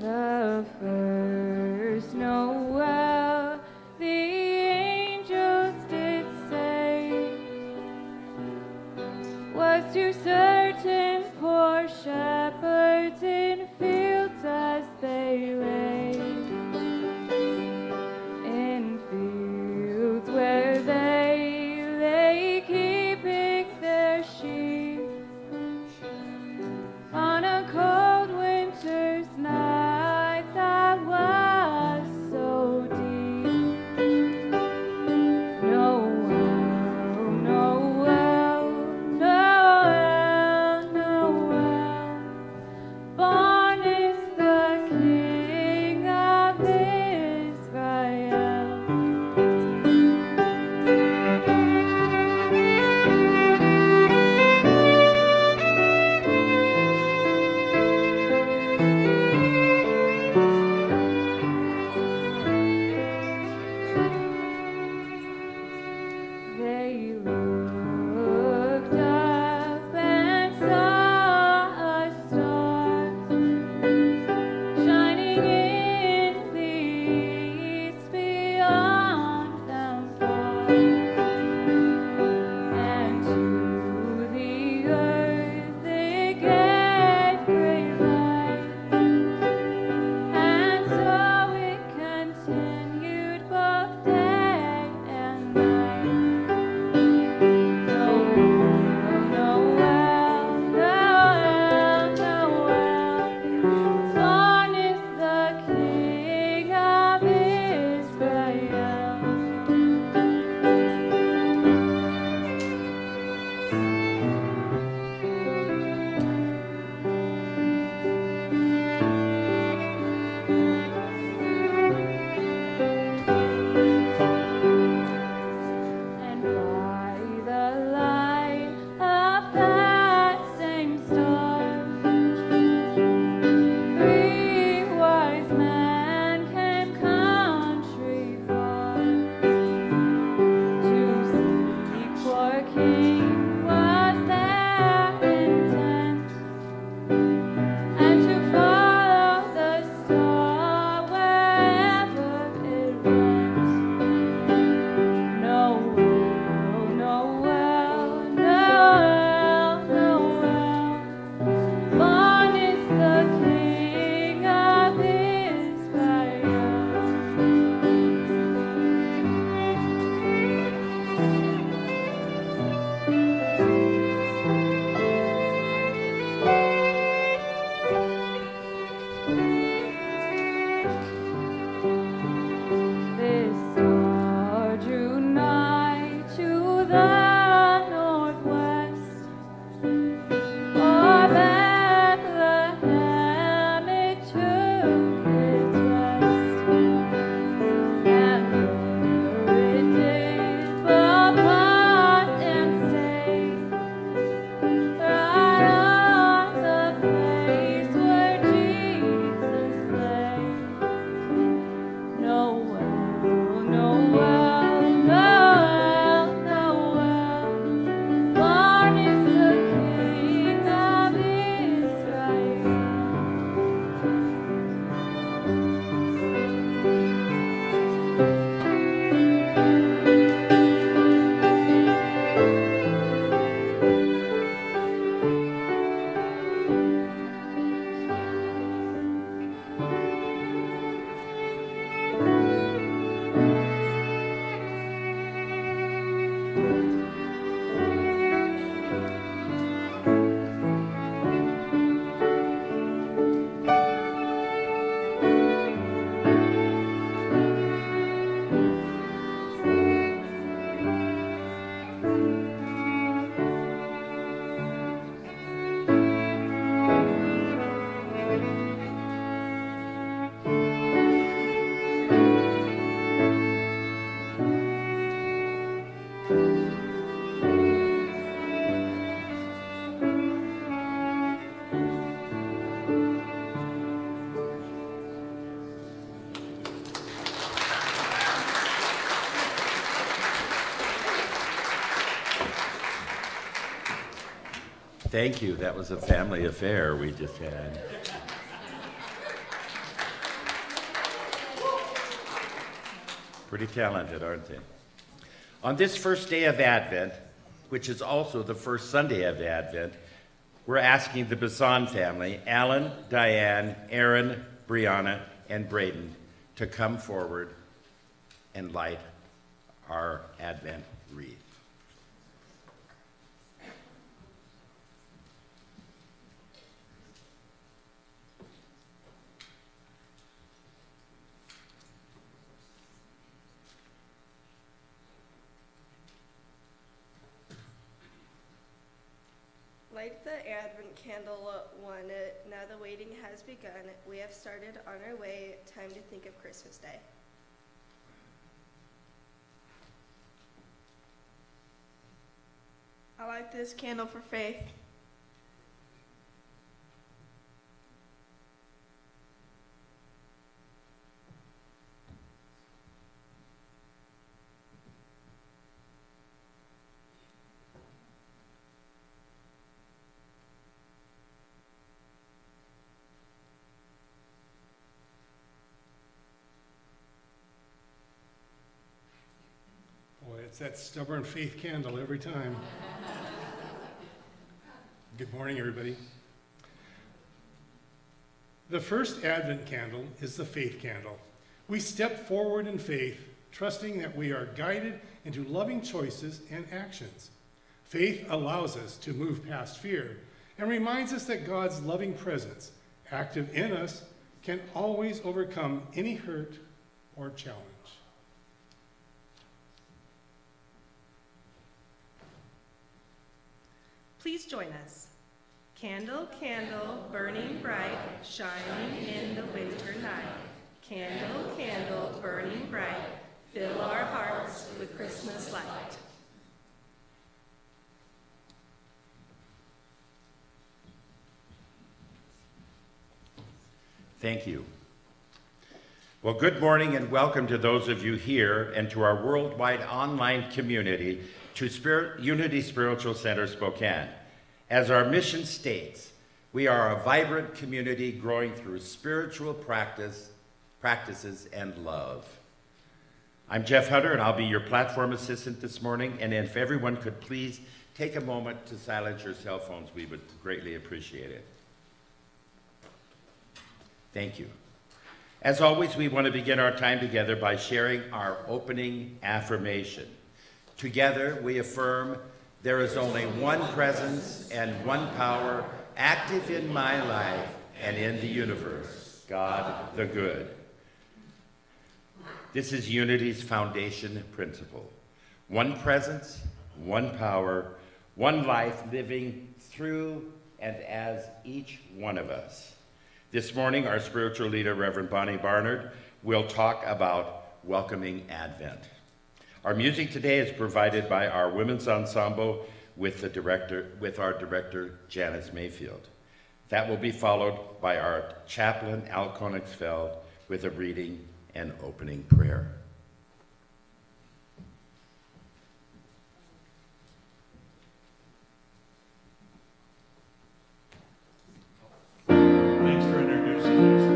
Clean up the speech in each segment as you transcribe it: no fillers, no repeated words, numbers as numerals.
The first Noel, the angels did say, was to certain poor shepherds in fields as they lay, in fields where they lay keeping their sheep on a cold winter's night that was so deep. Noel, Noel, Noel, Noel, born is the King of Israel. They looked up and saw a star shining in the east beyond them far, and to the earth it gave great light, and so it continued both day and night. Noel, Noel, Noel, born is the King of Israel. And by the light of that same star, three wise men came country far to seek for King was their intent, and to follow the star wherever it went. Noel, Noel, Noel, Noel, born is the King of Israel. This star drew nigh to the northwest. O'er Bethlehem it took its rest, and there it did both pause and stay, right on the place where Jesus lay. Noel, Noel, Noel, Noel, born is the King of Israel. Thank you. That was a family affair we just had. Pretty talented, aren't they? On this first day of Advent, which is also the first Sunday of Advent, we're asking the Bassan family, Alan, Diane, Aaron, Brianna, and Braden, to come forward and light our Advent wreath. Light the Advent candle, one. Now the waiting has begun. We have started on our way. Time to think of Christmas Day. I light this candle for faith. Boy, it's that stubborn faith candle every time. Good morning, everybody. The first Advent candle is the faith candle. We step forward in faith, trusting that we are guided into loving choices and actions. Faith allows us to move past fear and reminds us that God's loving presence, active in us, can always overcome any hurt or challenge. Please join us. Candle, candle, burning bright, shining in the winter night. Candle, candle, burning bright, fill our hearts with Christmas light. Thank you. Well, good morning and welcome to those of you here and to our worldwide online community to Unity Spiritual Center Spokane. As our mission states, we are a vibrant community growing through spiritual practices and love. I'm Jeff Hunter, and I'll be your platform assistant this morning, and if everyone could please take a moment to silence your cell phones, we would greatly appreciate it. Thank you. As always, we want to begin our time together by sharing our opening affirmation. Together, we affirm, there is only one presence and one power active in my life and in the universe, God the good. This is Unity's foundation principle. One presence, one power, one life living through and as each one of us. This morning, our spiritual leader, Reverend Bonnie Barnard, will talk about welcoming Advent. Our music today is provided by our women's ensemble with our director, Janice Mayfield. That will be followed by our chaplain, Al Konigsfeld, with a reading and opening prayer. Thanks for introducing us.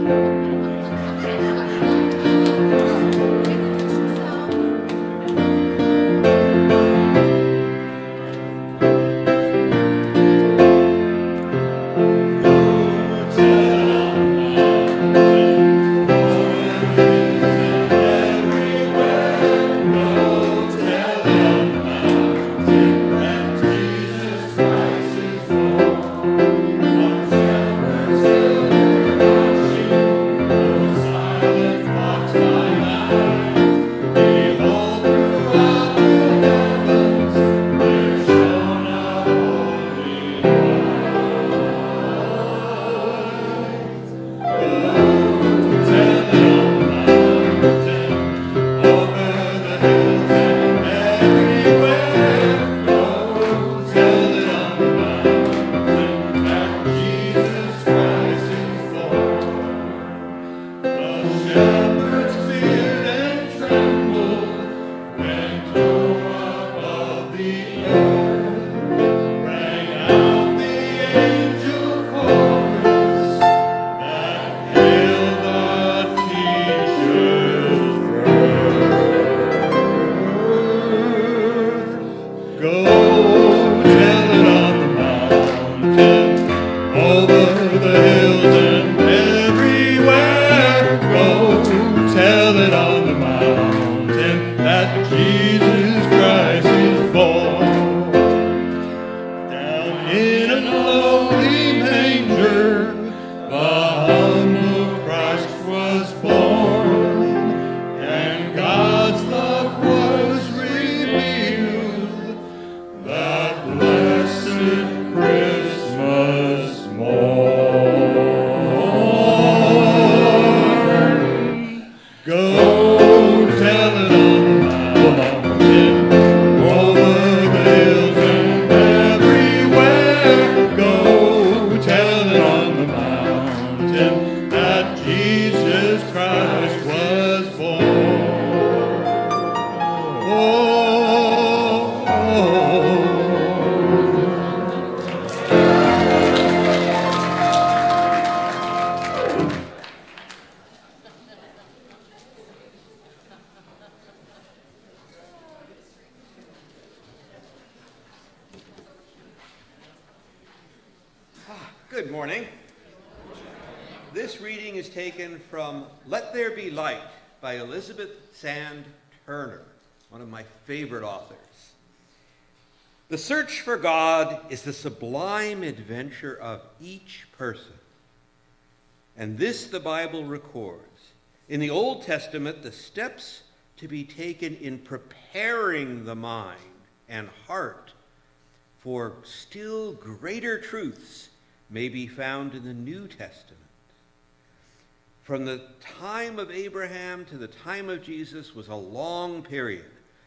morning. This reading is taken from Let There Be Light by Elizabeth Sand Turner, one of my favorite authors. The search for God is the sublime adventure of each person. And this the Bible records. In the Old Testament, the steps to be taken in preparing the mind and heart for still greater truths may be found in the New Testament. From the time of Abraham to the time of Jesus was a long period,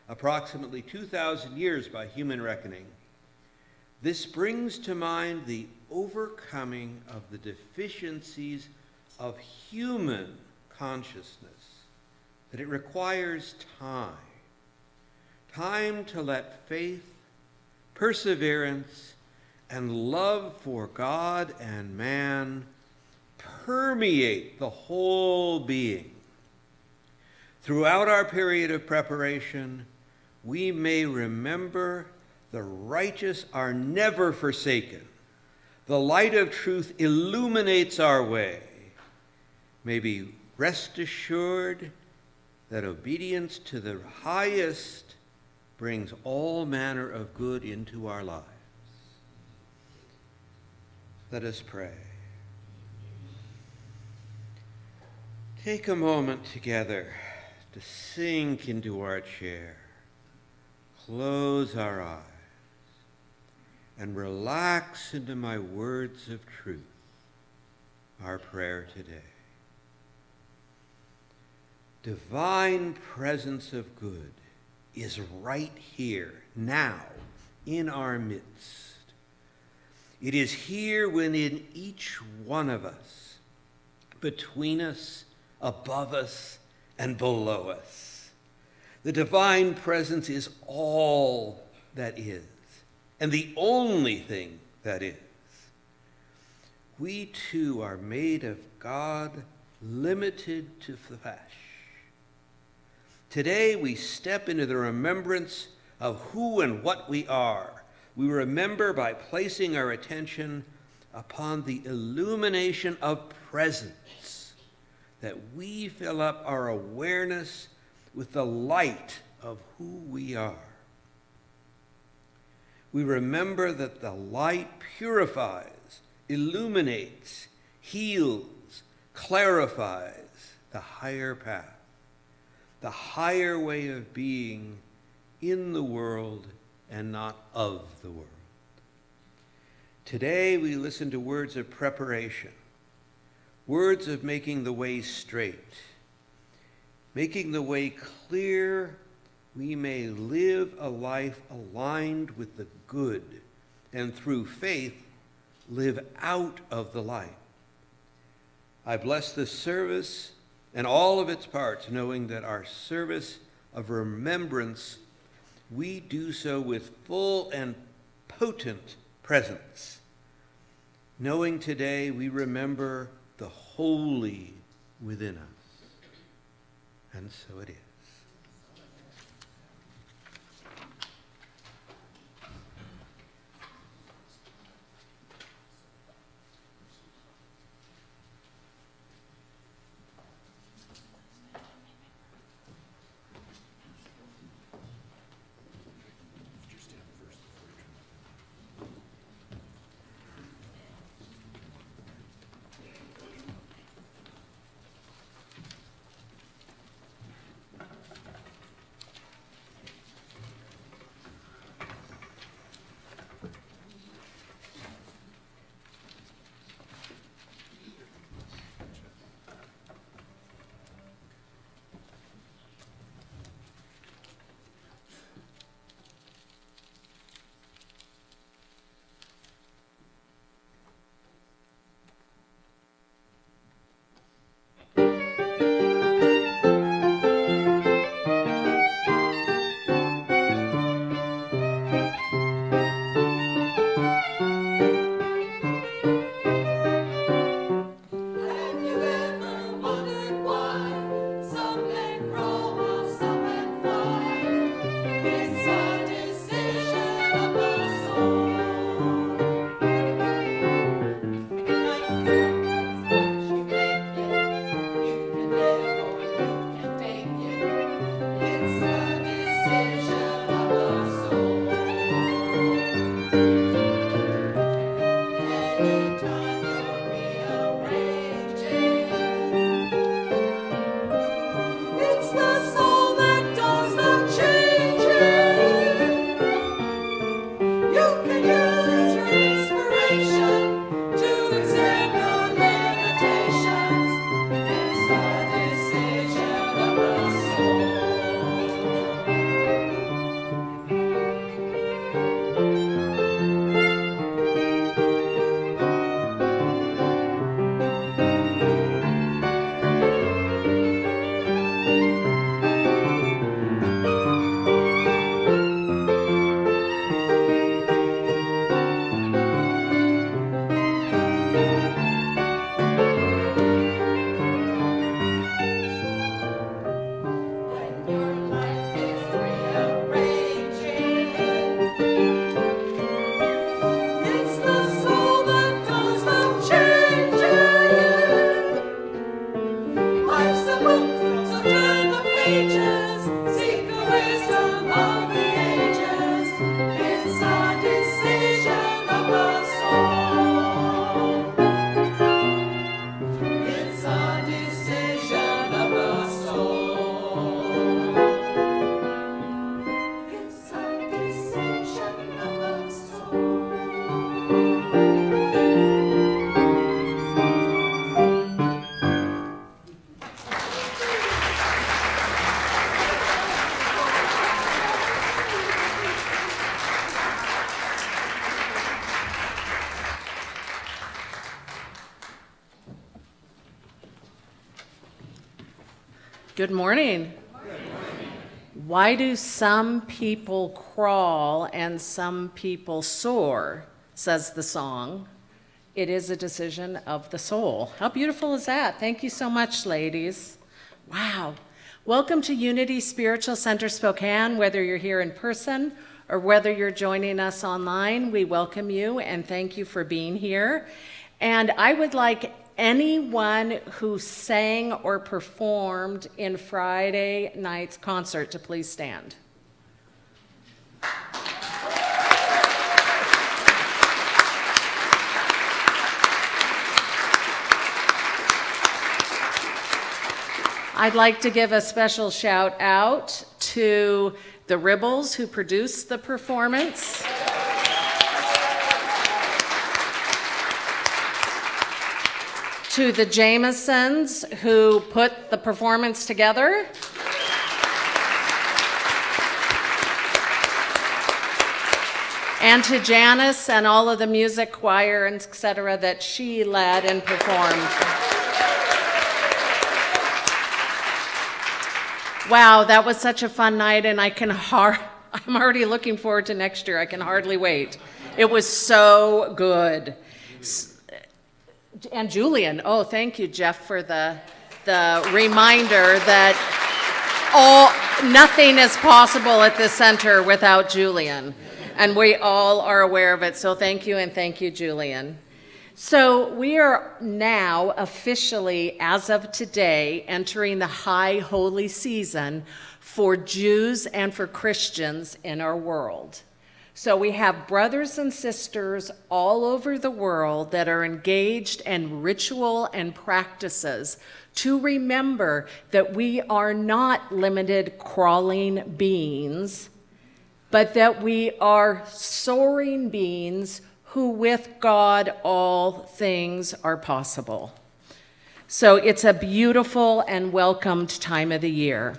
approximately 2,000 years by human reckoning. This brings to mind the overcoming of the deficiencies of human consciousness, that it requires time to let faith, perseverance, and love for God and man permeate the whole being. Throughout our period of preparation, we may remember the righteous are never forsaken. The light of truth illuminates our way. May we rest assured that obedience to the highest brings all manner of good into our lives. Let us pray. Take a moment together to sink into our chair, close our eyes, and relax into my words of truth, our prayer today. Divine presence of good is right here, now, in our midst. It is here within each one of us, between us, above us, and below us. The divine presence is all that is, and the only thing that is. We too are made of God, limited to the flesh. Today we step into the remembrance of who and what we are. We remember by placing our attention upon the illumination of presence, that we fill up our awareness with the light of who we are. We remember that the light purifies, illuminates, heals, clarifies the higher path, the higher way of being in the world and not of the world. Today we listen to words of preparation, words of making the way straight, making the way clear we may live a life aligned with the good, and through faith live out of the light. I bless this service and all of its parts, knowing that our service of remembrance, we do so with full and potent presence. Knowing today we remember the holy within us. And so it is. Good morning. Why do some people crawl and some people soar, says the song. It is a decision of the soul. How beautiful is that? Thank you so much, ladies. Wow. Welcome to Unity Spiritual Center Spokane, whether you're here in person or whether you're joining us online. We welcome you and thank you for being here. And I would like anyone who sang or performed in Friday night's concert to please stand. I'd like to give a special shout out to the Ribbles who produced the performance. To the Jamesons who put the performance together. And to Janice and all of the music choir and et cetera that she led and performed. Wow, that was such a fun night, and I'm already looking forward to next year. I can hardly wait. It was so good. And Julian, oh, thank you, Jeff, for the reminder that nothing is possible at this center without Julian. And we all are aware of it, so thank you, and thank you, Julian. So we are now officially, as of today, entering the high holy season for Jews and for Christians in our world. So we have brothers and sisters all over the world that are engaged in ritual and practices to remember that we are not limited crawling beings, but that we are soaring beings who with God all things are possible. So it's a beautiful and welcomed time of the year.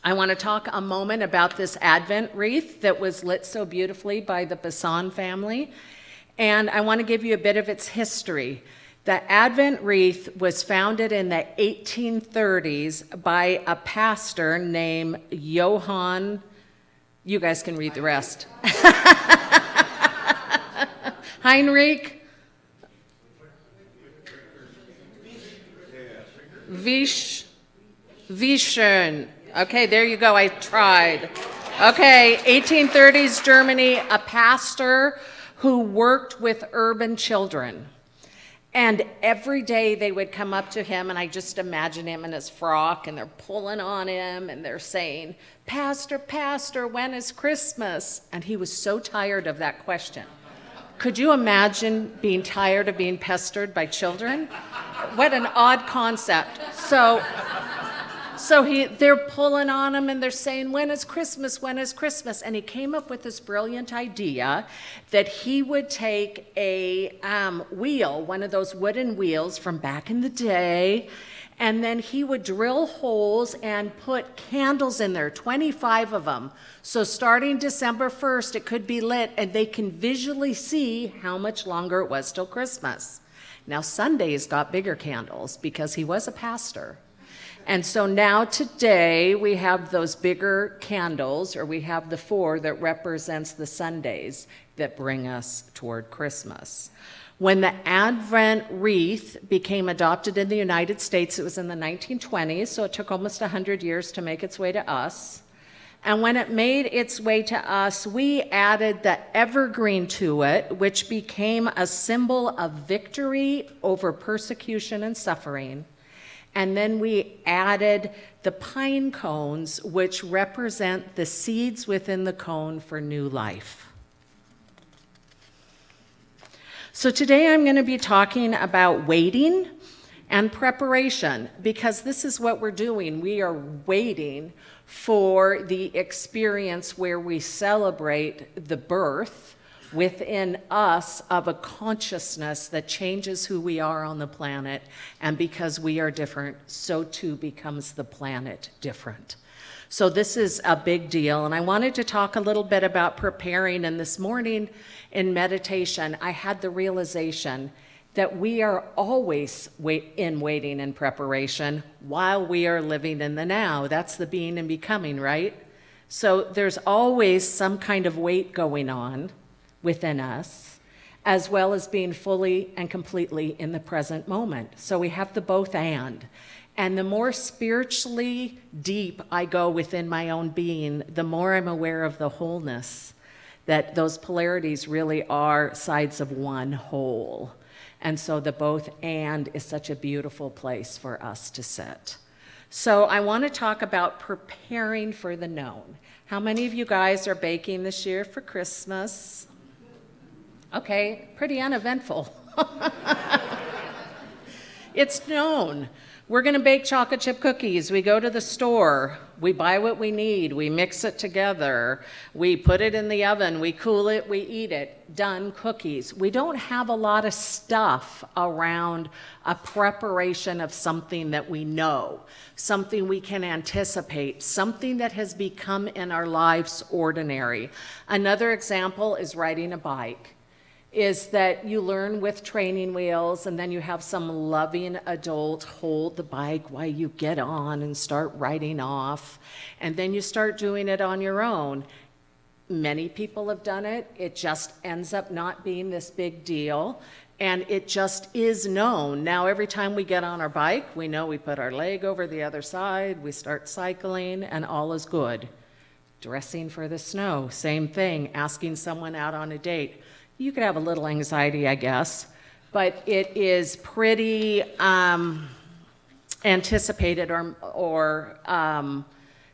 I want to talk a moment about this Advent wreath that was lit so beautifully by the Bassan family, and I want to give you a bit of its history. The Advent wreath was founded in the 1830s by a pastor named Johann, you guys can read the rest, Heinrich Wieschen. Okay, there you go, I tried. Okay, 1830s Germany, a pastor who worked with urban children. And every day they would come up to him, and I just imagine him in his frock, and they're pulling on him, and they're saying, "Pastor, Pastor, when is Christmas?" And he was so tired of that question. Could you imagine being tired of being pestered by children? What an odd concept. So they're pulling on him and they're saying, "When is Christmas? When is Christmas?" And he came up with this brilliant idea that he would take a wheel, one of those wooden wheels from back in the day, and then he would drill holes and put candles in there, 25 of them. So starting December 1st, it could be lit, and they can visually see how much longer it was till Christmas. Now, Sundays got bigger candles because he was a pastor. And so now today we have those bigger candles, or we have the 4 that represents the Sundays that bring us toward Christmas. When the Advent wreath became adopted in the United States, it was in the 1920s, so it took almost 100 years to make its way to us. And when it made its way to us, we added the evergreen to it, which became a symbol of victory over persecution and suffering. And then we added the pine cones, which represent the seeds within the cone for new life. So today I'm going to be talking about waiting and preparation, because this is what we're doing. We are waiting for the experience where we celebrate the birth within us of a consciousness that changes who we are on the planet. And because we are different, so too becomes the planet different. So this is a big deal. And I wanted to talk a little bit about preparing. And this morning in meditation, I had the realization that we are always waiting and preparation while we are living in the now. That's the being and becoming, right? So there's always some kind of wait going on within us, as well as being fully and completely in the present moment. So we have the both and. And the more spiritually deep I go within my own being, the more I'm aware of the wholeness, that those polarities really are sides of one whole. And so the both and is such a beautiful place for us to sit. So I want to talk about preparing for the known. How many of you guys are baking this year for Christmas? Okay, pretty uneventful. It's known. We're going to bake chocolate chip cookies. We go to the store. We buy what we need. We mix it together. We put it in the oven. We cool it. We eat it. Done. Cookies. We don't have a lot of stuff around a preparation of something that we know, something we can anticipate, something that has become in our lives ordinary. Another example is riding a bike. Is that you learn with training wheels, and then you have some loving adult hold the bike while you get on and start riding off, and then you start doing it on your own. Many people have done it. It just ends up not being this big deal, and it just is known. Now, every time we get on our bike, we know we put our leg over the other side, we start cycling, and all is good. Dressing for the snow, same thing. Asking someone out on a date. You could have a little anxiety, I guess, but it is pretty anticipated, or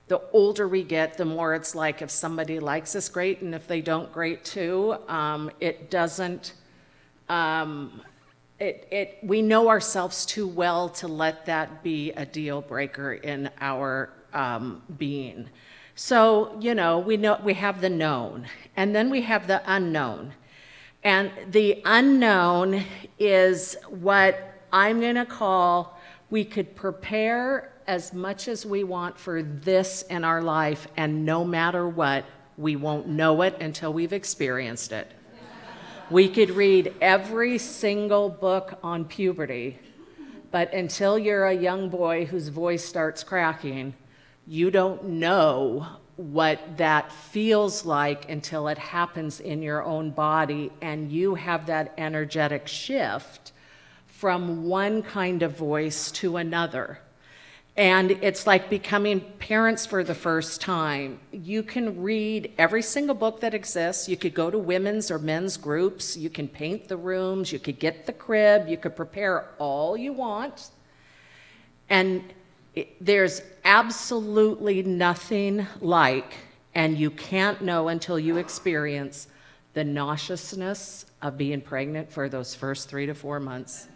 the older we get, the more it's like if somebody likes us, great, and if they don't, great too. It doesn't, we know ourselves too well to let that be a deal breaker in our being. So, you know we have the known, and then we have the unknown. And the unknown is what I'm going to call, we could prepare as much as we want for this in our life, and no matter what, we won't know it until we've experienced it. We could read every single book on puberty, but until you're a young boy whose voice starts cracking, you don't know what that feels like until it happens in your own body, and you have that energetic shift from one kind of voice to another. And it's like becoming parents for the first time. You can read every single book that exists. You could go to women's or men's groups. You can paint the rooms. You could get the crib. You could prepare all you want. And there's absolutely nothing like, and you can't know until you experience, the nauseousness of being pregnant for those first 3 to 4 months.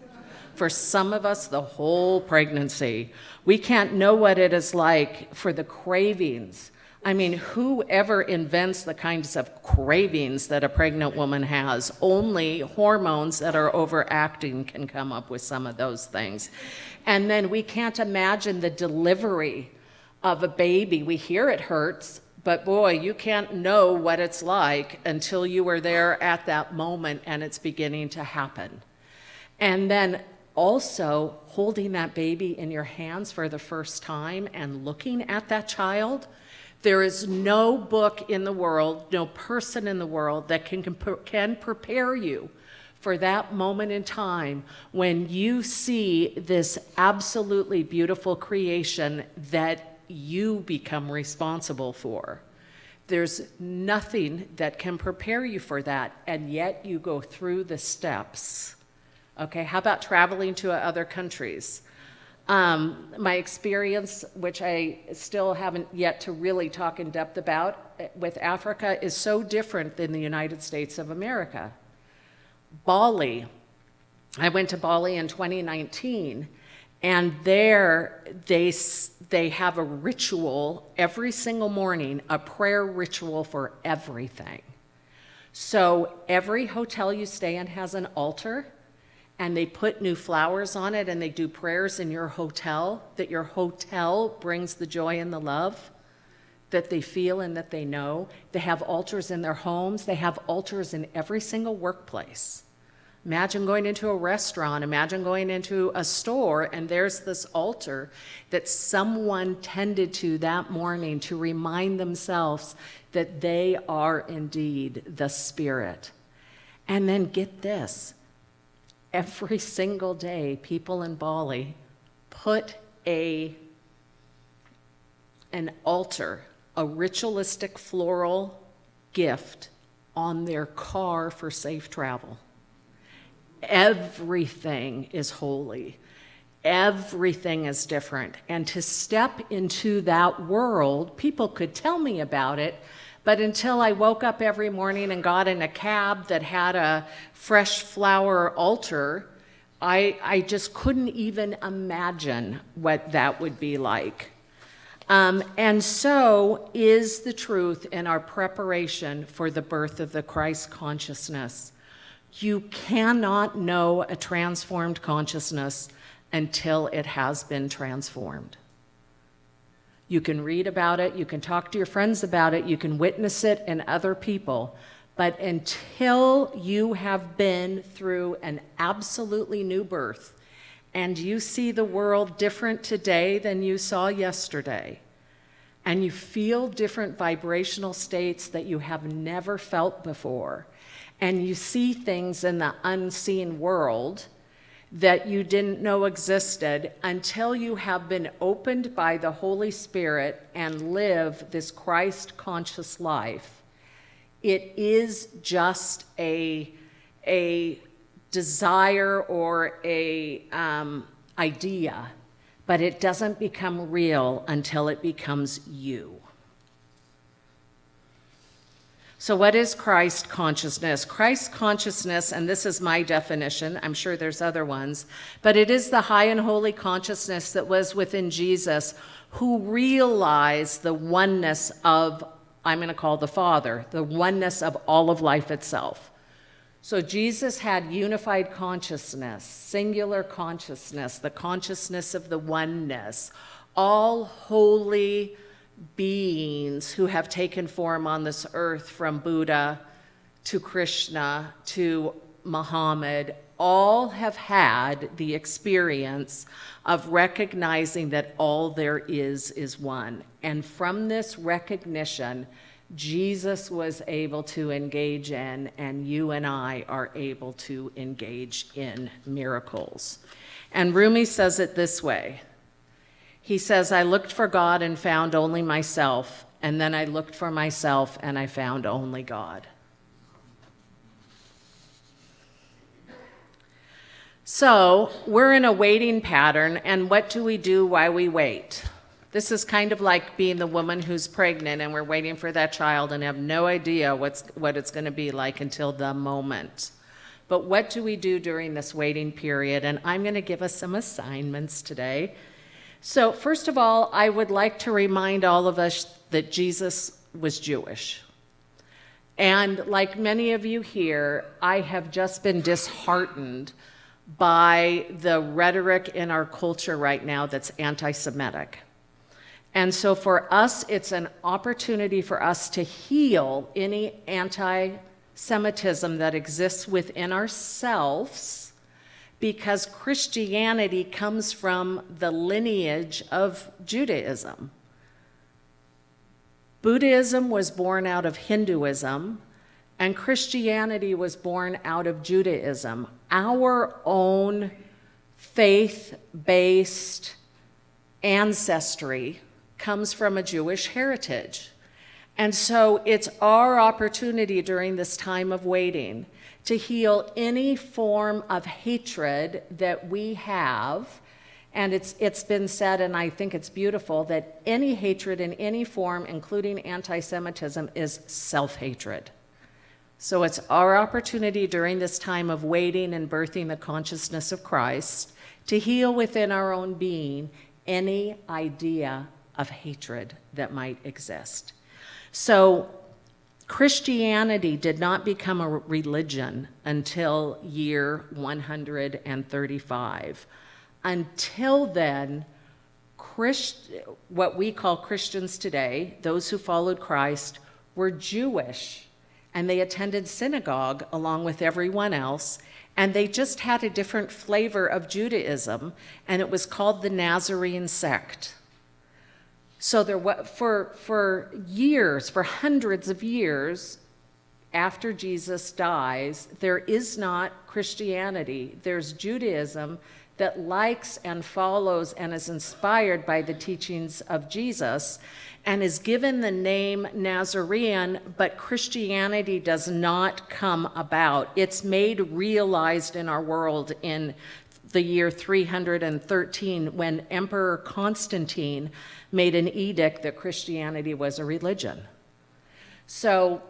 For some of us, the whole pregnancy. We can't know what it is like for the cravings. I mean, whoever invents the kinds of cravings that a pregnant woman has? Only hormones that are overacting can come up with some of those things. And then we can't imagine the delivery of a baby. We hear it hurts, but boy, you can't know what it's like until you were there at that moment and it's beginning to happen. And then also holding that baby in your hands for the first time and looking at that child. There is no book in the world, no person in the world that can prepare you for that moment in time when you see this absolutely beautiful creation that you become responsible for. There's nothing that can prepare you for that, and yet you go through the steps. Okay, how about traveling to other countries? My experience, which I still haven't yet to really talk in depth about, with Africa is so different than the United States of America. Bali, I went to Bali in 2019, and there they have a ritual every single morning, a prayer ritual for everything. So every hotel you stay in has an altar, and they put new flowers on it, and they do prayers in your hotel, that your hotel brings the joy and the love that they feel and that they know. They have altars in their homes. They have altars in every single workplace. Imagine going into a restaurant, imagine going into a store, and there's this altar that someone tended to that morning to remind themselves that they are indeed the Spirit. And then get this, every single day, people in Bali put an altar, a ritualistic floral gift on their car for safe travel. Everything is holy. Everything is different. And to step into that world, people could tell me about it, but until I woke up every morning and got in a cab that had a fresh flower altar, I just couldn't even imagine what that would be like. And so is the truth in our preparation for the birth of the Christ consciousness. You cannot know a transformed consciousness until it has been transformed. You can read about it, you can talk to your friends about it, you can witness it in other people, but until you have been through an absolutely new birth and you see the world different today than you saw yesterday, and you feel different vibrational states that you have never felt before, and you see things in the unseen world that you didn't know existed, until you have been opened by the Holy Spirit and live this Christ-conscious life, it is just a desire or a idea, but it doesn't become real until it becomes you. So what is Christ consciousness? Christ consciousness, and this is my definition, I'm sure there's other ones, but it is the high and holy consciousness that was within Jesus, who realized the oneness of, I'm going to call the Father, the oneness of all of life itself. So Jesus had unified consciousness, singular consciousness, the consciousness of the oneness, all holy beings who have taken form on this earth, from Buddha to Krishna to Muhammad, all have had the experience of recognizing that all there is one. And from this recognition, Jesus was able to engage in, and you and I are able to engage in miracles. And Rumi says it this way. He says, I looked for God and found only myself, and then I looked for myself and I found only God. So we're in a waiting pattern, and what do we do while we wait? This is kind of like being the woman who's pregnant and we're waiting for that child and have no idea what it's going to be like until the moment. But what do we do during this waiting period? And I'm going to give us some assignments today. So first of all, I would like to remind all of us that Jesus was Jewish. And like many of you here, I have just been disheartened by the rhetoric in our culture right now that's anti-Semitic. And so for us, it's an opportunity for us to heal any anti-Semitism that exists within ourselves, because Christianity comes from the lineage of Judaism. Buddhism was born out of Hinduism, and Christianity was born out of Judaism. Our own faith-based ancestry comes from a Jewish heritage. And so it's our opportunity during this time of waiting to heal any form of hatred that we have And it's been said, and I think it's beautiful, that any hatred in any form, including anti-Semitism, is self-hatred. So it's our opportunity during this time of waiting and birthing the consciousness of Christ to heal within our own being any idea of hatred that might exist. So Christianity did not become a religion until year 135. Until then, what we call Christians today, those who followed Christ, were Jewish, and they attended synagogue along with everyone else, and they just had a different flavor of Judaism, and it was called the Nazarene sect. So for years, for hundreds of years after Jesus dies, there is not Christianity. There's Judaism that likes and follows and is inspired by the teachings of Jesus and is given the name Nazarene, but Christianity does not come about. It's made realized in our world in the year 313 when Emperor Constantine made an edict that Christianity was a religion. So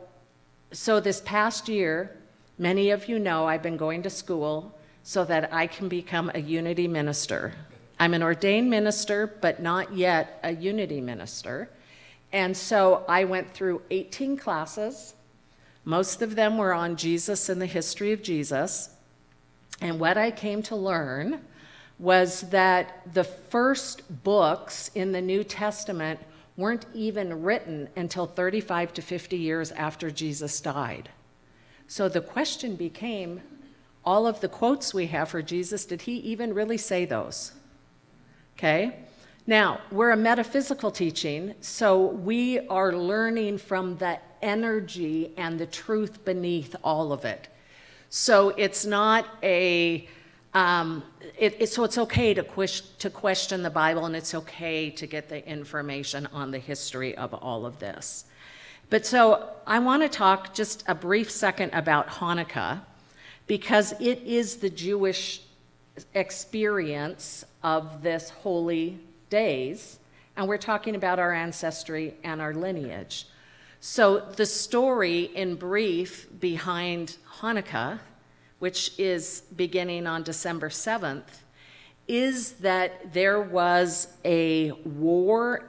this past year, many of you know I've been going to school so that I can become a unity minister. I'm an ordained minister, but not yet a unity minister. And so I went through 18 classes. Most of them were on Jesus and the history of Jesus. And what I came to learn was that the first books in the New Testament weren't even written until 35 to 50 years after Jesus died. So the question became, all of the quotes we have for Jesus, did he even really say those? Okay? Now, we're a metaphysical teaching, so we are learning from the energy and the truth beneath all of it. So it's not a, so it's okay to question the Bible, and it's okay to get the information on the history of all of this. But so I want to talk just a brief second about Hanukkah, because it is the Jewish experience of this holy days, and we're talking about our ancestry and our lineage. So the story in brief behind Hanukkah, which is beginning on December 7th, is that there was a war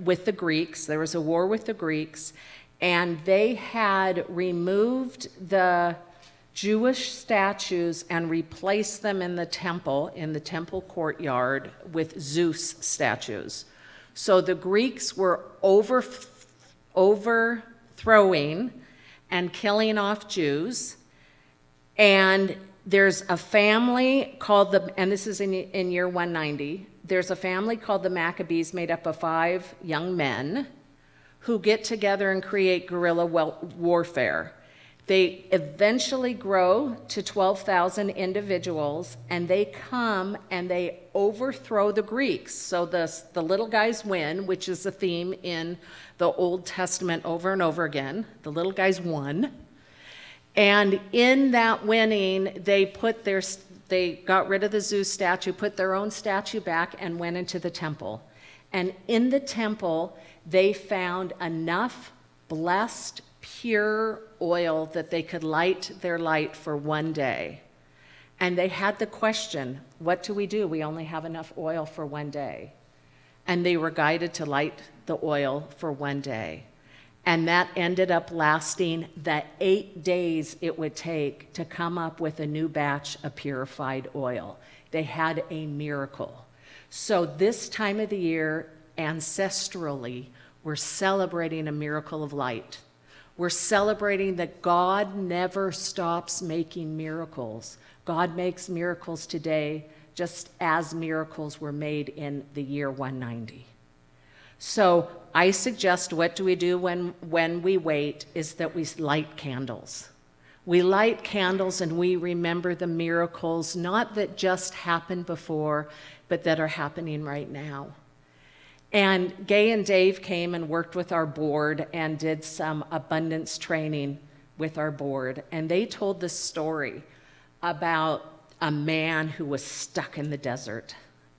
with the Greeks. There was a war with the Greeks, and they had removed the Jewish statues and replaced them in the temple courtyard, with Zeus statues. So the Greeks were overthrowing and killing off Jews. And there's a family called and this is in year 190, there's a family called the Maccabees made up of 5 young men who get together and create guerrilla warfare. They eventually grow to 12,000 individuals, and they come and they overthrow the Greeks. So the little guys win, which is a theme in the Old Testament over and over again. The little guys won. And in that winning, they got rid of the Zeus statue, put their own statue back, and went into the temple. And in the temple, they found enough blessed, pure oil that they could light their light for one day. And they had the question, what do? We only have enough oil for one day. And they were guided to light the oil for one day. And that ended up lasting the 8 days it would take to come up with a new batch of purified oil. They had a miracle. So this time of the year, ancestrally, we're celebrating a miracle of light. We're celebrating that God never stops making miracles. God makes miracles today just as miracles were made in the year 190. So I suggest what do we do when we wait is that we light candles. We light candles and we remember the miracles, not that just happened before, but that are happening right now. And Gay and Dave came and worked with our board and did some abundance training with our board. And they told this story about a man who was stuck in the desert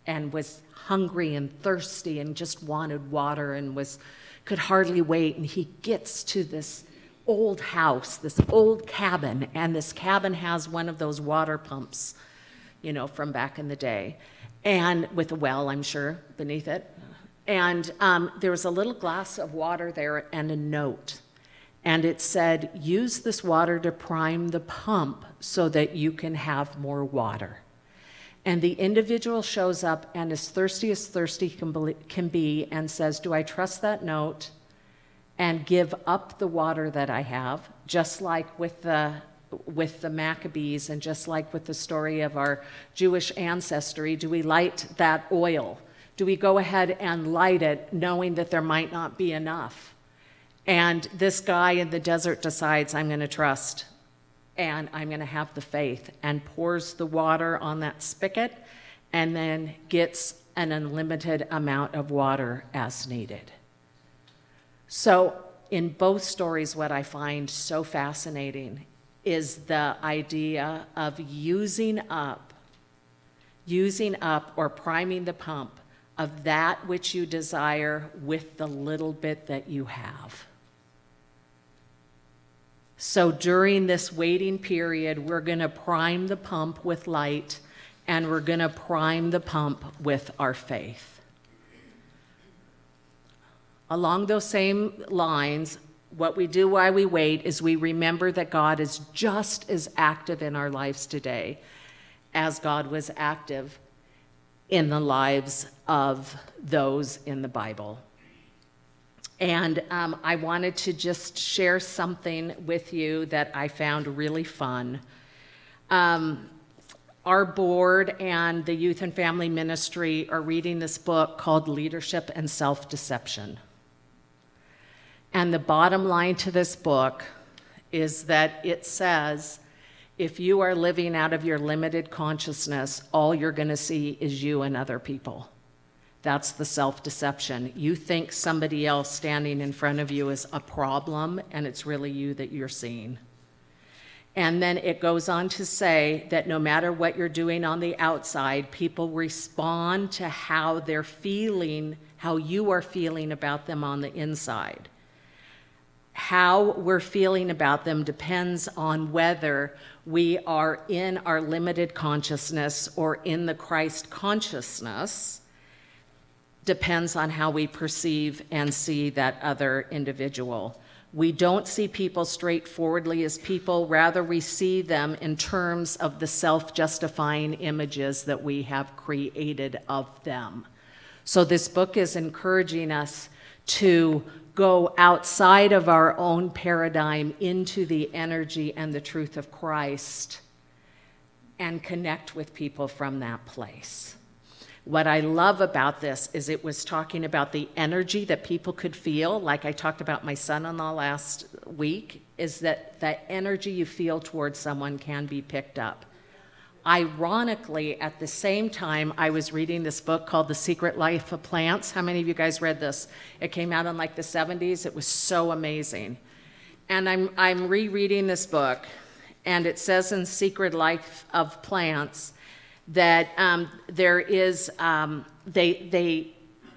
and was hungry and thirsty and just wanted water and could hardly wait. And he gets to this old house, this old cabin, and this cabin has one of those water pumps, from back in the day, and with a well, I'm sure, beneath it. And there was a little glass of water there and a note. And it said, use this water to prime the pump so that you can have more water. And the individual shows up and as thirsty can be and says, do I trust that note and give up the water that I have, just like with the Maccabees and just like with the story of our Jewish ancestry? Do we light that oil? Do we go ahead and light it knowing that there might not be enough? And this guy in the desert decides, I'm going to trust and I'm going to have the faith, and pours the water on that spigot and then gets an unlimited amount of water as needed. So in both stories, what I find so fascinating is the idea of using up or priming the pump of that which you desire with the little bit that you have. So during this waiting period, we're going to prime the pump with light, and we're going to prime the pump with our faith. Along those same lines, what we do while we wait is we remember that God is just as active in our lives today as God was active in the lives of those in the Bible. And I wanted to just share something with you that I found really fun. Our board and the Youth and Family Ministry are reading this book called Leadership and Self-Deception. And the bottom line to this book is that it says, if you are living out of your limited consciousness, all you're going to see is you and other people. That's the self-deception. You think somebody else standing in front of you is a problem, and it's really you that you're seeing. And then it goes on to say that no matter what you're doing on the outside, people respond to how they're feeling, how you are feeling about them on the inside. How we're feeling about them depends on whether we are in our limited consciousness or in the Christ consciousness. Depends on how we perceive and see that other individual. We don't see people straightforwardly as people, rather we see them in terms of the self-justifying images that we have created of them. So this book is encouraging us to go outside of our own paradigm into the energy and the truth of Christ and connect with people from that place. What I love about this is it was talking about the energy that people could feel, like I talked about my son-in-law last week, is that the energy you feel towards someone can be picked up. Ironically, at the same time, I was reading this book called The Secret Life of Plants. How many of you guys read this? It came out in like the 70s. It was so amazing. And I'm rereading this book, and it says in Secret Life of Plants that there is, they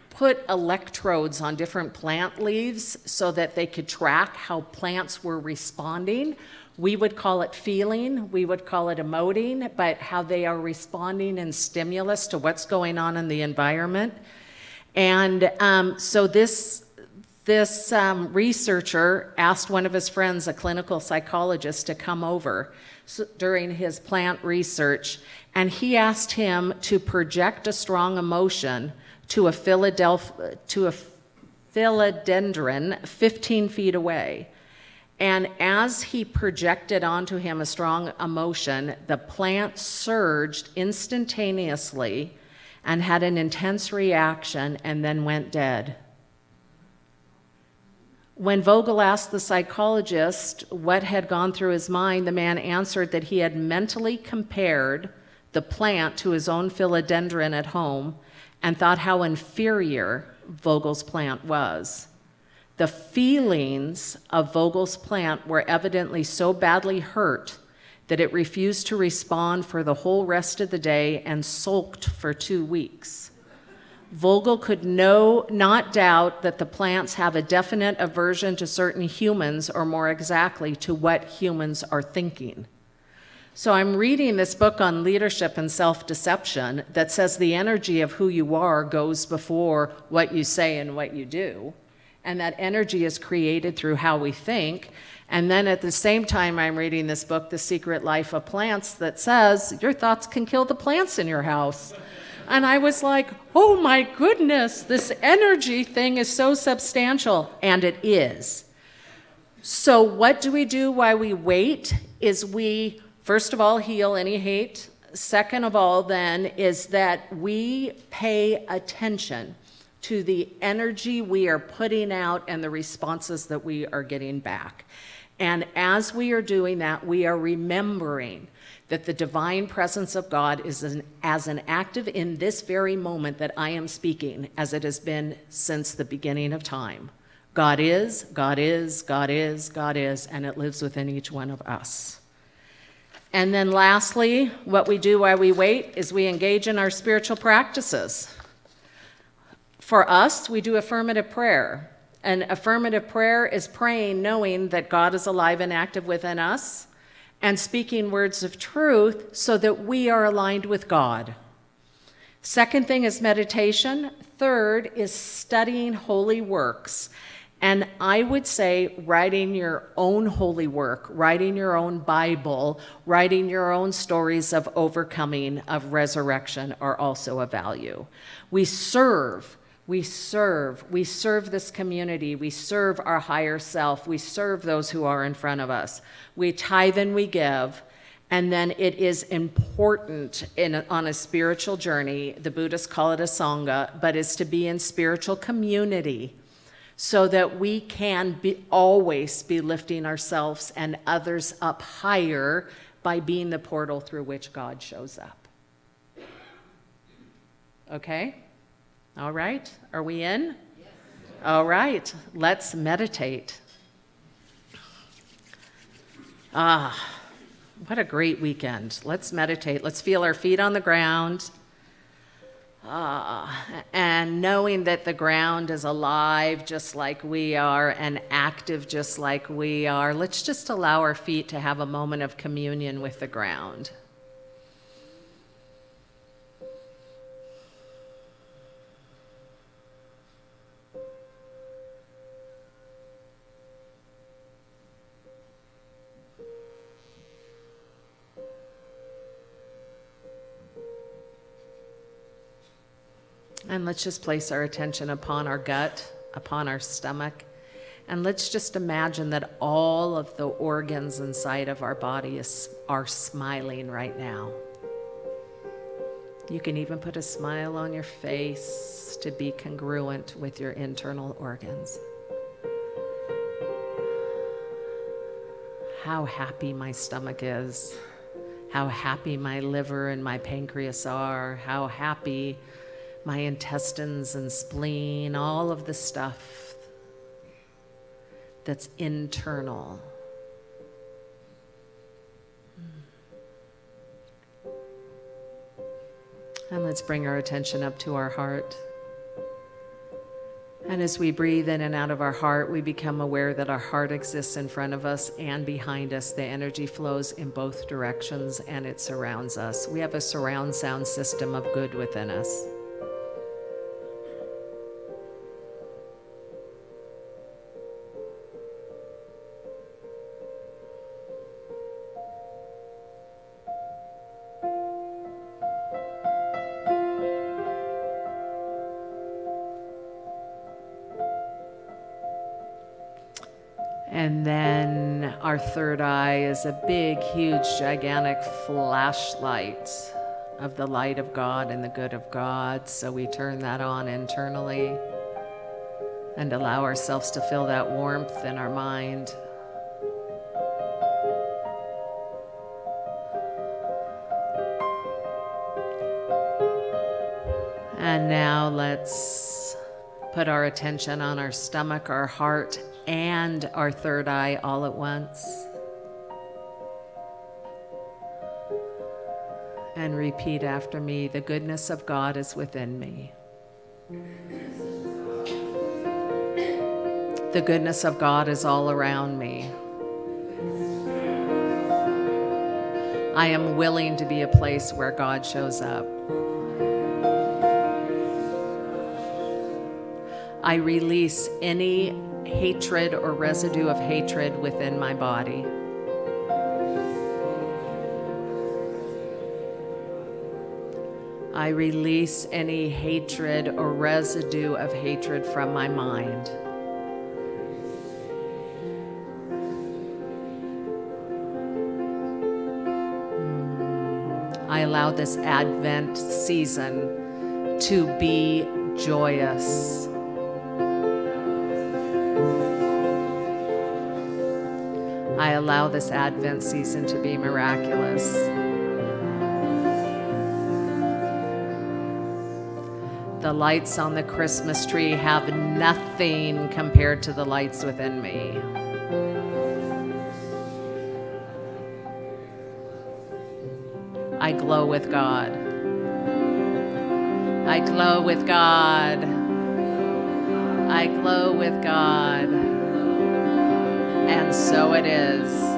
put electrodes on different plant leaves so that they could track how plants were responding. We would call it feeling, we would call it emoting, but how they are responding in stimulus to what's going on in the environment. And so this researcher asked one of his friends, a clinical psychologist, to come over during his plant research, and he asked him to project a strong emotion to a philodendron 15 feet away. And as he projected onto him a strong emotion, the plant surged instantaneously and had an intense reaction and then went dead. When Vogel asked the psychologist what had gone through his mind, the man answered that he had mentally compared the plant to his own philodendron at home and thought how inferior Vogel's plant was. The feelings of Vogel's plant were evidently so badly hurt that it refused to respond for the whole rest of the day and sulked for 2 weeks. Vogel could not doubt that the plants have a definite aversion to certain humans, or more exactly, to what humans are thinking. So I'm reading this book on leadership and self-deception that says the energy of who you are goes before what you say and what you do. And that energy is created through how we think. And then at the same time, I'm reading this book, The Secret Life of Plants, that says your thoughts can kill the plants in your house. And I was like, oh my goodness, this energy thing is so substantial. And it is. So what do we do while we wait? Is we, first of all, heal any hate. Second of all, then, is that we pay attention to the energy we are putting out and the responses that we are getting back. And as we are doing that, we are remembering that the divine presence of God is as active in this very moment that I am speaking as it has been since the beginning of time. God is, God is, God is, God is, and it lives within each one of us. And then lastly, what we do while we wait is we engage in our spiritual practices. For us, we do affirmative prayer. And affirmative prayer is praying knowing that God is alive and active within us and speaking words of truth so that we are aligned with God. Second thing is meditation. Third is studying holy works. And I would say writing your own holy work, writing your own Bible, writing your own stories of overcoming, of resurrection are also of value. We serve this community, we serve our higher self, we serve those who are in front of us. We tithe and we give, and then it is important on a spiritual journey, the Buddhists call it a sangha, but is to be in spiritual community so that we can always be lifting ourselves and others up higher by being the portal through which God shows up. Okay? All right, are we in? Yes. All right, let's meditate. What a great weekend. Let's meditate. Let's feel our feet on the ground. And knowing that the ground is alive just like we are and active just like we are, let's just allow our feet to have a moment of communion with the ground. And let's just place our attention upon our gut, upon our stomach, and let's just imagine that all of the organs inside of our body are smiling right now. You can even put a smile on your face to be congruent with your internal organs. How happy my stomach is, how happy my liver and my pancreas are, how happy my intestines and spleen, all of the stuff that's internal. And let's bring our attention up to our heart. And as we breathe in and out of our heart, we become aware that our heart exists in front of us and behind us. The energy flows in both directions and it surrounds us. We have a surround sound system of good within us. And then our third eye is a big, huge, gigantic flashlight of the light of God and the good of God. So we turn that on internally and allow ourselves to feel that warmth in our mind. And now let's put our attention on our stomach, our heart, and our third eye all at once. And repeat after me, the goodness of God is within me. The goodness of God is all around me. I am willing to be a place where God shows up. I release any hatred or residue of hatred within my body. I release any hatred or residue of hatred from my mind. I allow this Advent season to be joyous. I allow this Advent season to be miraculous. The lights on the Christmas tree have nothing compared to the lights within me. I glow with God. I glow with God. I glow with God. And so it is.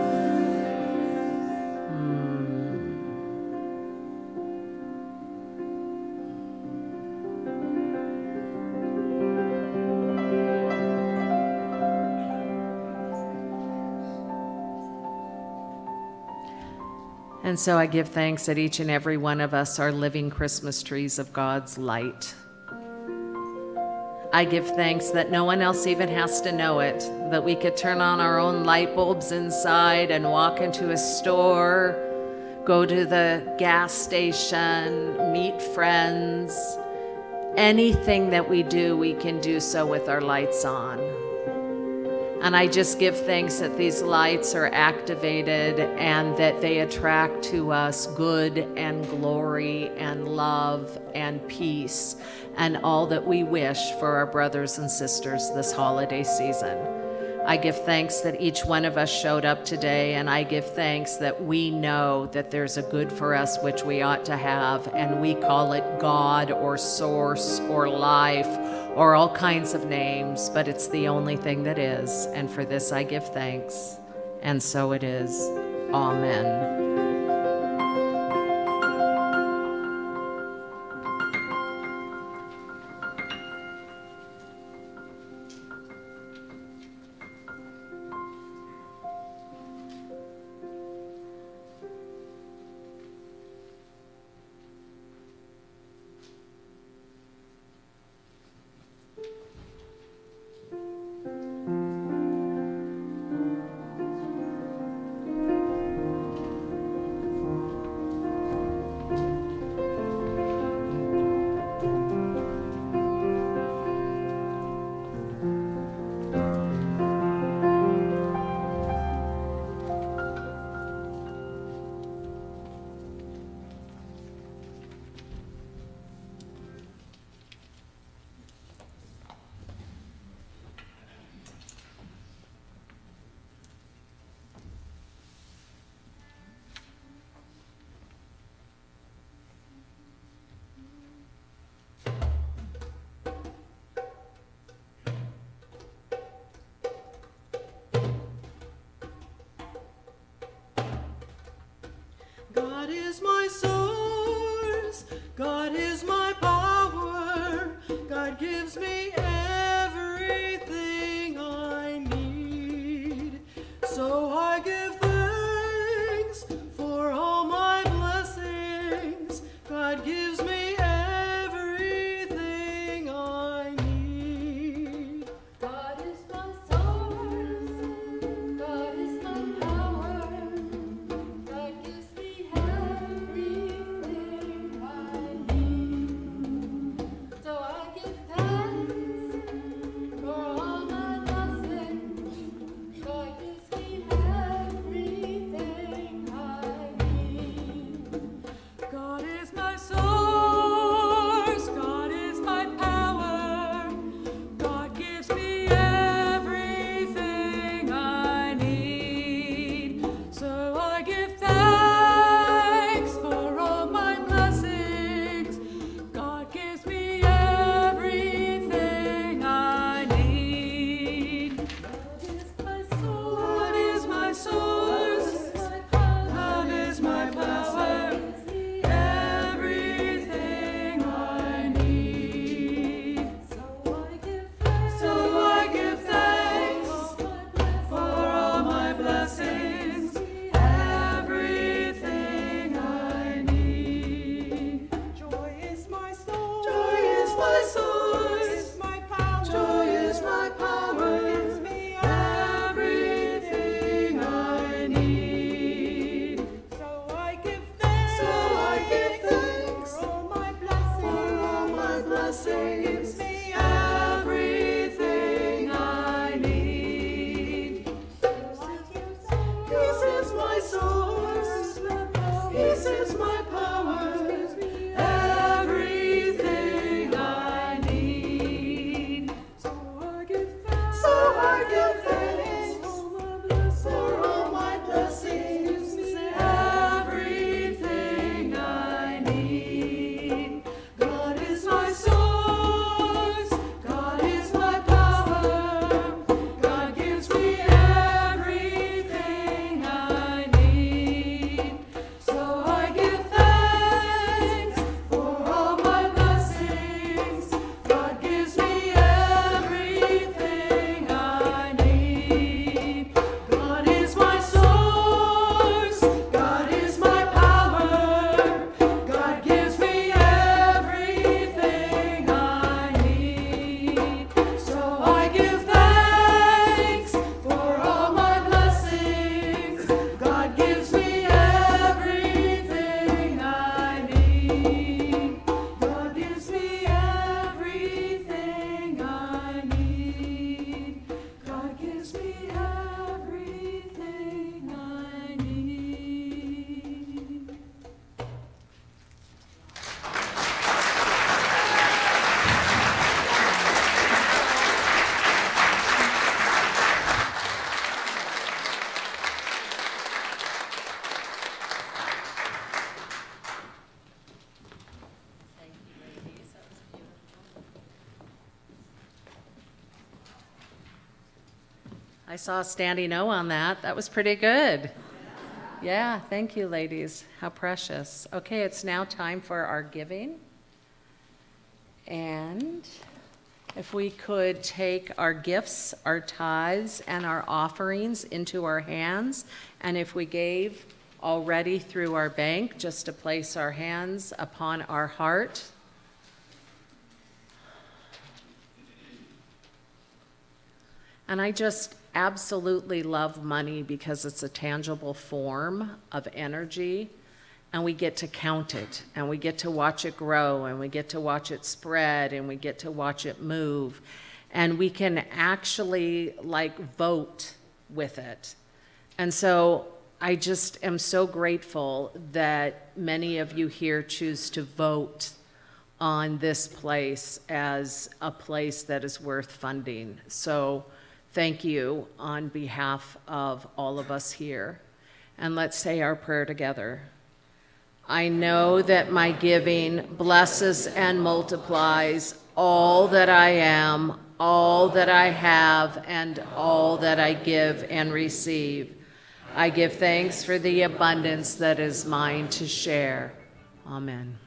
And so I give thanks that each and every one of us are living Christmas trees of God's light. I give thanks that no one else even has to know it, that we could turn on our own light bulbs inside and walk into a store, go to the gas station, meet friends. Anything that we do, we can do so with our lights on. And I just give thanks that these lights are activated and that they attract to us good and glory and love and peace and all that we wish for our brothers and sisters this holiday season. I give thanks that each one of us showed up today, and I give thanks that we know that there's a good for us which we ought to have, and we call it God or source or life or all kinds of names, but it's the only thing that is, and for this I give thanks, and so it is. Amen. blessings, everything I need. Peace is my source, peace is my power, everything I need. So I give thanks for all my blessings, everything I need. God is my source, God is my power, God gives me everything I need. So I give thanks for all my blessings, God gives me everything I need. God is my source, God is my power, God gives me everything I need. So I give thanks for all my blessings, God gives me everything I need. God gives me everything I need. God gives me everything I need. I saw a standing O on that. That was pretty good. Yeah, thank you, ladies. How precious. Okay, it's now time for our giving. And if we could take our gifts, our tithes, and our offerings into our hands, and if we gave already through our bank, just to place our hands upon our heart. And I just absolutely love money because it's a tangible form of energy, and we get to count it, and we get to watch it grow, and we get to watch it spread, and we get to watch it move, and we can actually vote with it. And so I just am so grateful that many of you here choose to vote on this place as a place that is worth funding. So thank you on behalf of all of us here. And let's say our prayer together. I know that my giving blesses and multiplies all that I am, all that I have, and all that I give and receive. I give thanks for the abundance that is mine to share. Amen.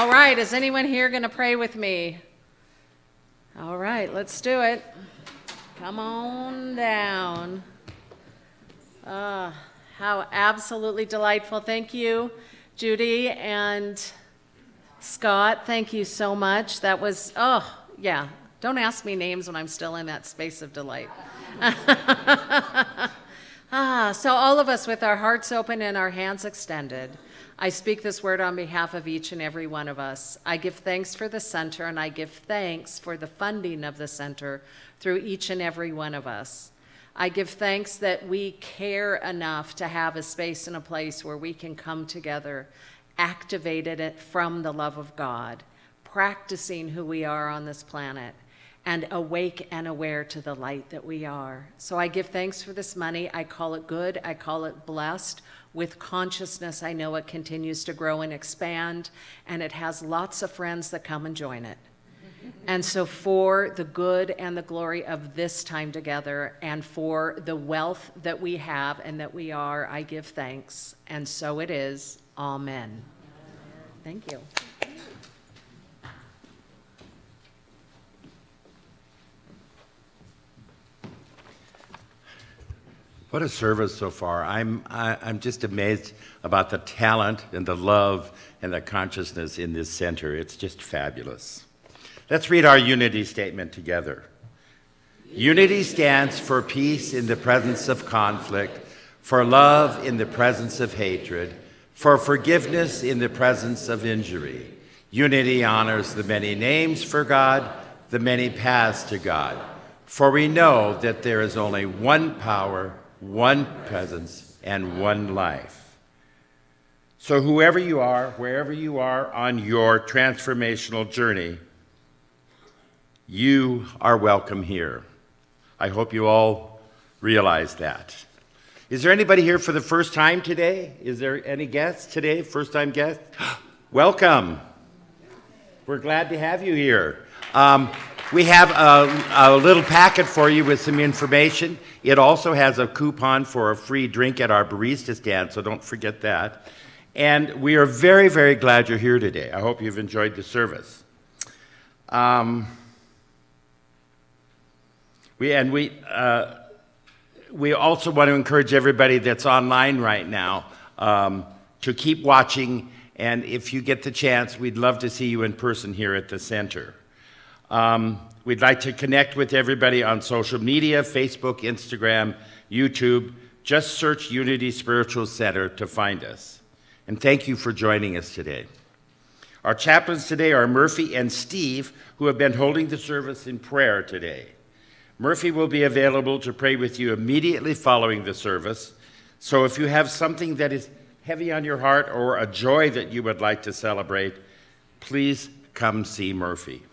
All right, is anyone here going to pray with me? All right, let's do it. Come on down. How absolutely delightful. Thank you, Judy and Scott. Thank you so much. That was, yeah. Don't ask me names when I'm still in that space of delight. So all of us with our hearts open and our hands extended, I speak this word on behalf of each and every one of us. I give thanks for the center, and I give thanks for the funding of the center through each and every one of us. I give thanks that we care enough to have a space and a place where we can come together, activated from the love of God, practicing who we are on this planet, and awake and aware to the light that we are. So I give thanks for this money. I call it good. I call it blessed. With consciousness, I know it continues to grow and expand, and it has lots of friends that come and join it. And so for the good and the glory of this time together, and for the wealth that we have and that we are, I give thanks. And so it is. Amen. Thank you. What a service so far. I'm just amazed about the talent and the love and the consciousness in this center. It's just fabulous. Let's read our unity statement together. Unity stands for peace in the presence of conflict, for love in the presence of hatred, for forgiveness in the presence of injury. Unity honors the many names for God, the many paths to God. For we know that there is only one power, one presence, and one life. So whoever you are, wherever you are on your transformational journey, you are welcome here. I hope you all realize that. Is there anybody here for the first time today? Is there any guests today, first-time guests? Welcome. We're glad to have you here. We have a little packet for you with some information. It also has a coupon for a free drink at our barista stand, so don't forget that. And we are very, very glad you're here today. I hope you've enjoyed the service. We also want to encourage everybody that's online right now to keep watching, and if you get the chance, we'd love to see you in person here at the center. We'd like to connect with everybody on social media, Facebook, Instagram, YouTube. Just search Unity Spiritual Center to find us. And thank you for joining us today. Our chaplains today are Murphy and Steve, who have been holding the service in prayer today. Murphy will be available to pray with you immediately following the service. So if you have something that is heavy on your heart or a joy that you would like to celebrate, please come see Murphy.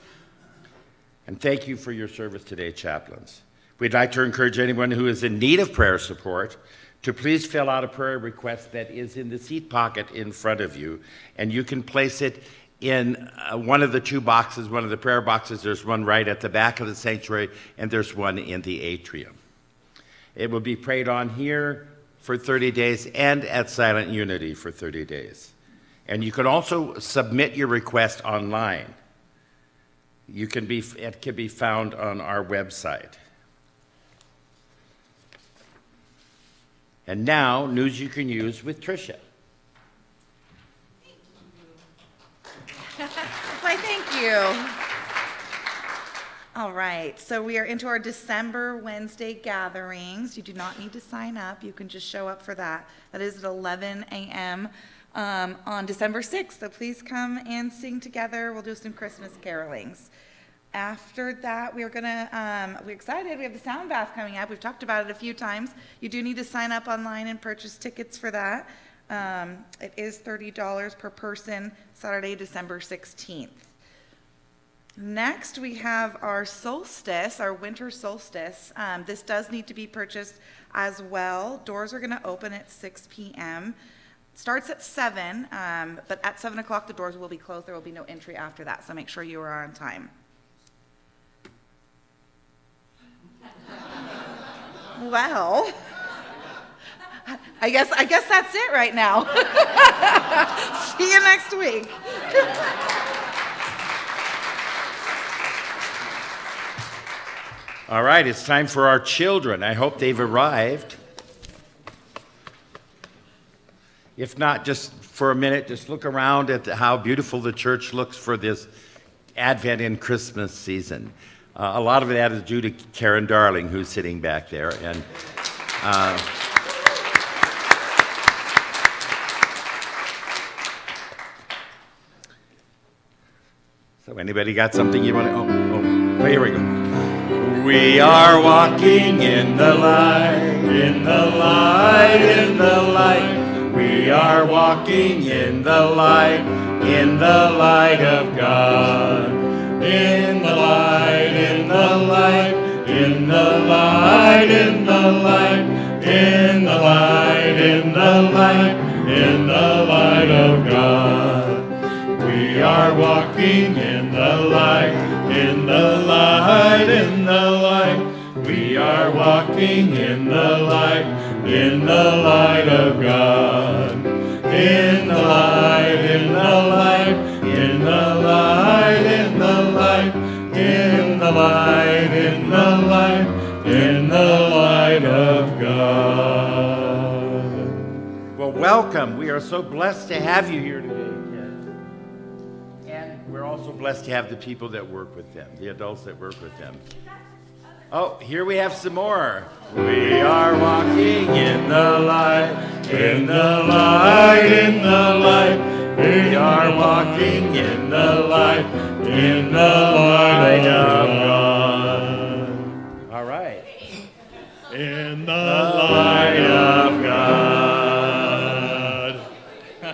And thank you for your service today, chaplains. We'd like to encourage anyone who is in need of prayer support to please fill out a prayer request that is in the seat pocket in front of you, and you can place it in one of the two boxes, one of the prayer boxes. There's one right at the back of the sanctuary, and there's one in the atrium. It will be prayed on here for 30 days and at Silent Unity for 30 days. And you can also submit your request online. It can be found on our website. And now, news you can use with Tricia. Why, thank you. All right, so we are into our December Wednesday gatherings. You do not need to sign up. You can just show up for that. That is at 11 a.m. On December 6th, so please come and sing together. We'll do some Christmas carolings. After that, we're excited. We have the sound bath coming up. We've talked about it a few times. You do need to sign up online and purchase tickets for that. It is $30 per person, Saturday, December 16th. Next, we have our solstice, our winter solstice. This does need to be purchased as well. Doors are going to open at 6 p.m. Starts at 7, but at 7 o'clock the doors will be closed. There will be no entry after that, so make sure you are on time. Well, I guess that's it right now. See you next week. All right, it's time for our children. I hope they've arrived. If not, just for a minute, just look around at how beautiful the church looks for this Advent and Christmas season. A lot of that is due to Karen Darling, who's sitting back there. And so anybody got something you want to... Oh, here we go. We are walking in the light, in the light, in the light. We are walking in the light of God. In the light, in the light, in the light, in the light, in the light, in the light, in the light of God. We are walking in the light, in the light, in the light. We are walking in the light of God. In the light, in the light, in the light, in the light, in the light, in the light, in the light of God. Well, welcome. We are so blessed to have you here today, kids. And we're also blessed to have the people that work with them, the adults that work with them. Oh, here we have some more. We are walking in the light, in the light, in the light. We are walking in the light of God. All right. In the light of God.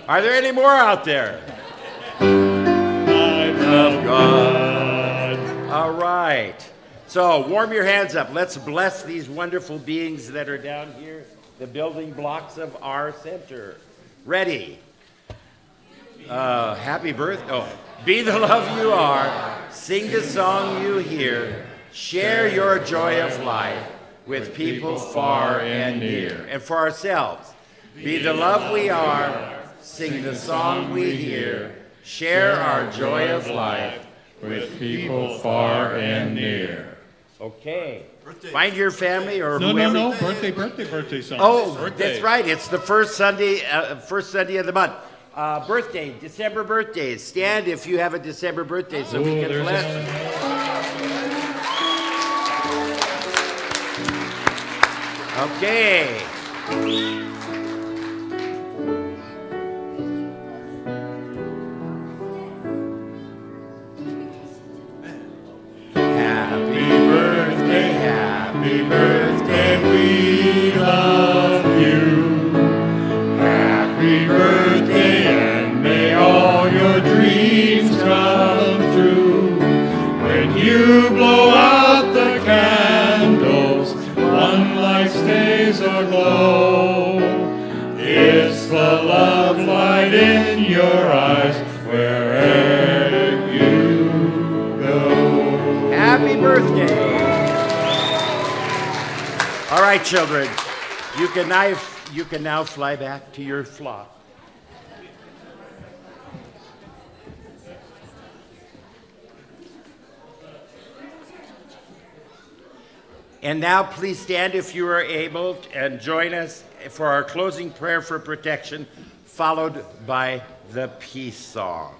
Are there any more out there? Light of God. All right. So warm your hands up. Let's bless these wonderful beings that are down here, the building blocks of our center. Ready? Happy birthday. Oh, be the love you are. Sing the song you hear. Share your joy of life with people far and near. And for ourselves, be the love we are. Sing the song we hear. Share our joy of life with people far and near. Okay. Birthday. Find your family or whoever. No. Birthday song. Oh, birthday. That's right. It's the first Sunday of the month. Birthday, December birthdays. Stand if you have a December birthday so we can bless. Okay. Happy birthday, we love you. Happy birthday, and may all your dreams come true. When you blow out the candles, one light stays aglow. It's the love light in your eyes wherever you go. Happy birthday. All right, children, you can now fly back to your flock. And now please stand if you are able and join us for our closing prayer for protection, followed by the peace song.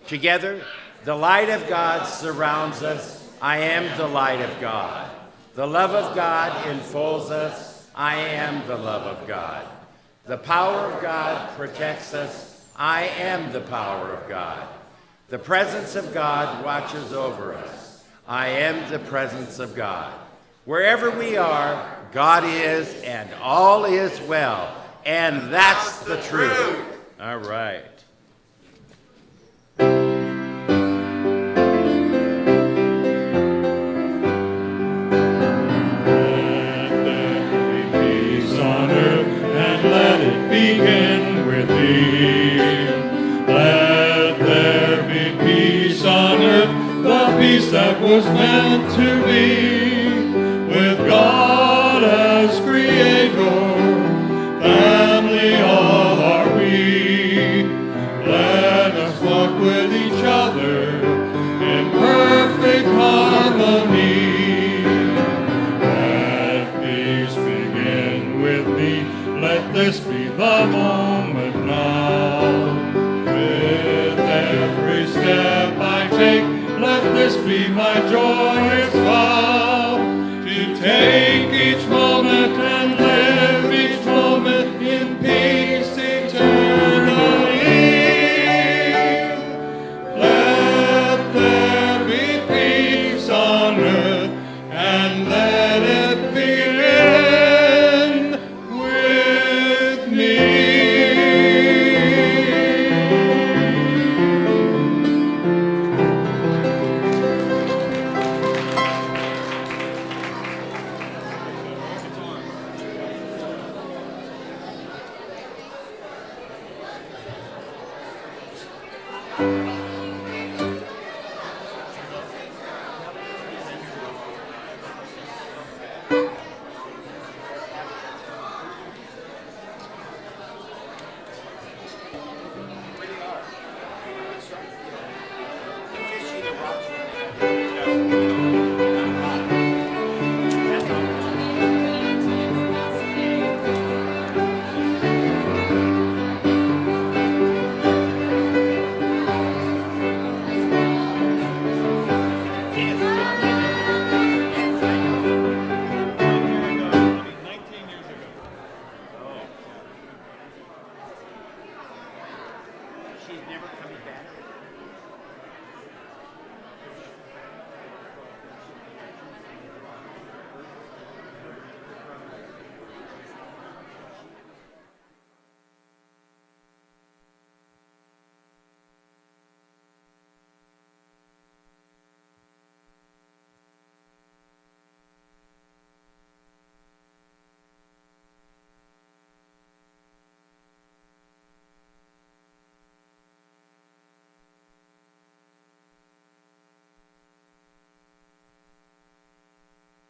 Together, the light of God surrounds us. I am the light of God. The love of God enfolds us. I am the love of God. The power of God protects us. I am the power of God. The presence of God watches over us. I am the presence of God. Wherever we are, God is, and all is well. And that's the truth. All right. Begin with thee. Let there be peace on earth, the peace that was meant to be, with God as creator, family all are we. Let us walk with each other in perfect harmony. this be the moment